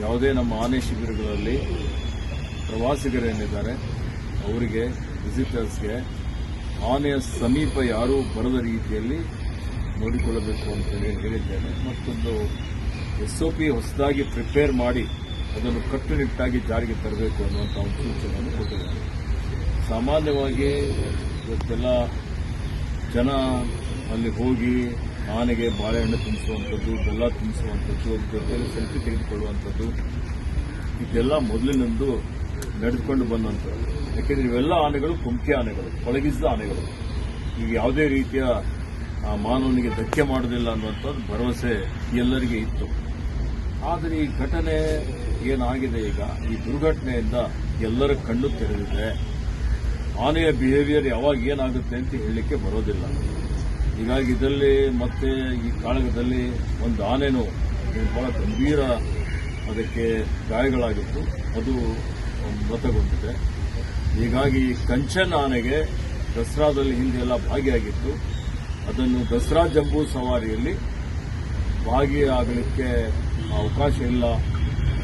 ಯಾವುದೇ ನಮ್ಮ ಆನೆ ಶಿಬಿರಗಳಲ್ಲಿ ಪ್ರವಾಸಿಗರೇನಿದ್ದಾರೆ ಅವರಿಗೆ ವಿಸಿಟರ್ಸ್ಗೆ ಆನೆಯ ಸಮೀಪ ಯಾರೂ ಬರದ ರೀತಿಯಲ್ಲಿ ನೋಡಿಕೊಳ್ಳಬೇಕು ಅಂತೇಳಿ ಹೇಳಿದ್ದೇನೆ. ಮತ್ತೊಂದು SOP ಹೊಸದಾಗಿ ಪ್ರಿಪೇರ್ ಮಾಡಿ ಅದನ್ನು ಕಟ್ಟುನಿಟ್ಟಾಗಿ ಜಾರಿಗೆ ತರಬೇಕು ಅನ್ನುವಂಥ ಒಂದು ಸೂಚನೆಯನ್ನು ಕೊಟ್ಟಿದ್ದಾರೆ. ಸಾಮಾನ್ಯವಾಗಿ ಇವತ್ತೆಲ್ಲ ಜನ ಅಲ್ಲಿ ಹೋಗಿ ಆನೆಗೆ ಬಾಳೆಹಣ್ಣು ತಿನ್ನಿಸುವಂಥದ್ದು, ಬೆಲ್ಲ ತಿನ್ನಿಸುವಂಥದ್ದು, ಅದ್ರ ಜೊತೆಯಲ್ಲಿ ಸೆಲ್ಫಿ ತೆಗೆದುಕೊಳ್ಳುವಂಥದ್ದು ಇದೆಲ್ಲ ಮೊದಲಿನಿಂದ ನಡೆದುಕೊಂಡು ಬಂದಂಥದ್ದು. ಯಾಕೆಂದರೆ ಇವೆಲ್ಲ ಆನೆಗಳು ಕುಮ್ಕಿ ಆನೆಗಳು, ಪಳಗಿಸಿದ ಆನೆಗಳು. ಈಗ ಯಾವುದೇ ರೀತಿಯ ಮಾನವನಿಗೆ ಧಕ್ಕೆ ಮಾಡೋದಿಲ್ಲ ಅನ್ನುವಂಥದ್ದು ಭರವಸೆ ಎಲ್ಲರಿಗೆ ಇತ್ತು. ಆದರೆ ಈ ಘಟನೆ ಏನಾಗಿದೆ, ಈಗ ಈ ದುರ್ಘಟನೆಯಿಂದ ಎಲ್ಲರ ಕಣ್ಣು ತೆರೆದಿದೆ. ಆನೆಯ ಬಿಹೇವಿಯರ್ ಯಾವಾಗ ಏನಾಗುತ್ತೆ ಅಂತ ಹೇಳಲಿಕ್ಕೆ ಬರೋದಿಲ್ಲ. ಹೀಗಾಗಿ ಇದರಲ್ಲಿ ಮತ್ತೆ ಈ ಕಾಳಗದಲ್ಲಿ ಒಂದು ಆನೆನೂ ಬಹಳ ಗಂಭೀರ ಅದಕ್ಕೆ ಗಾಯಗಳಾಗಿತ್ತು, ಅದು ಮೃತಗೊಂಡಿದೆ. ಹೀಗಾಗಿ ಕಂಚನ್ ಆನೆಗೆ ದಸರಾದಲ್ಲಿ ಹಿಂದೆ ಎಲ್ಲ ಭಾಗಿಯಾಗಿತ್ತು, ಅದನ್ನು ದಸರಾ ಜಂಬೂ ಸವಾರಿಯಲ್ಲಿ ಭಾಗಿಯಾಗಲಿಕ್ಕೆ ಅವಕಾಶ ಇಲ್ಲ,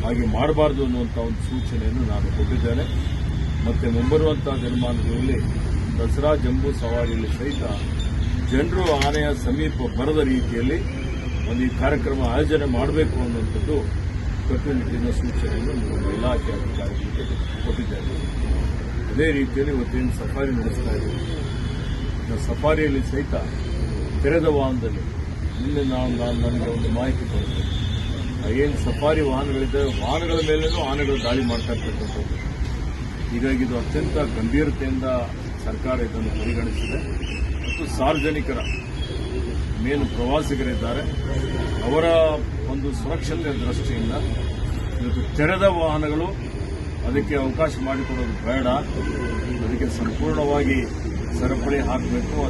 ಹಾಗೆ ಮಾಡಬಾರ್ದು ಅನ್ನುವಂಥ ಒಂದು ಸೂಚನೆಯನ್ನು ನಾನು ಕೊಟ್ಟಿದ್ದೇನೆ. ಮತ್ತು ಮುಂಬರುವಂಥ ದಿನಮಾನಗಳಲ್ಲಿ ದಸರಾ ಜಂಬೂ ಸವಾರಿಯಲ್ಲಿ ಸಹಿತ ಜನರು ಆನೆಯ ಸಮೀಪ ಬರದ ರೀತಿಯಲ್ಲಿ ಒಂದು ಈ ಕಾರ್ಯಕ್ರಮ ಆಯೋಜನೆ ಮಾಡಬೇಕು ಅನ್ನುವಂಥದ್ದು ಕಟ್ಟುನಿಟ್ಟಿನ ಸೂಚನೆಯನ್ನು ಇಲಾಖೆ ಅಧಿಕಾರಿಗಳಿಗೆ ಕೊಟ್ಟಿದ್ದೇನೆ. ಅದೇ ರೀತಿಯಲ್ಲಿ ಇವತ್ತೇನು ಸಫಾರಿ ನಡೆಸ್ತಾ ಇದ್ದೀವಿ, ಸಫಾರಿಯಲ್ಲಿ ಸಹಿತ ತೆರೆದ ವಾಹನದಲ್ಲಿ ನಿನ್ನೆ ನನಗೆ ಒಂದು ಮಾಹಿತಿ ಕೊಡ್ತೇನೆ. ಏನು ಸಫಾರಿ ವಾಹನಗಳಿದೆ, ವಾಹನಗಳ ಮೇಲೇನೂ ಆನೆಗಳು ದಾಳಿ ಮಾಡ್ತಾ ಇರ್ತಕ್ಕಂಥದ್ದು. ಹೀಗಾಗಿ ಇದು ಅತ್ಯಂತ ಗಂಭೀರತೆಯಿಂದ ಸರ್ಕಾರ ಇದನ್ನು ಪರಿಗಣಿಸಿದೆ. ಮತ್ತು ಸಾರ್ವಜನಿಕರ ಮೇಲು ಪ್ರವಾಸಿಗರಿದ್ದಾರೆ, ಅವರ ಒಂದು ಸುರಕ್ಷತೆಯ ದೃಷ್ಟಿಯಿಂದ ಇವತ್ತು ತೆರೆದ ವಾಹನಗಳು ಅದಕ್ಕೆ ಅವಕಾಶ ಮಾಡಿಕೊಡೋದು ಬೇಡ, ಅದಕ್ಕೆ ಸಂಪೂರ್ಣವಾಗಿ ಸರಪಳಿ ಹಾಕಬೇಕು.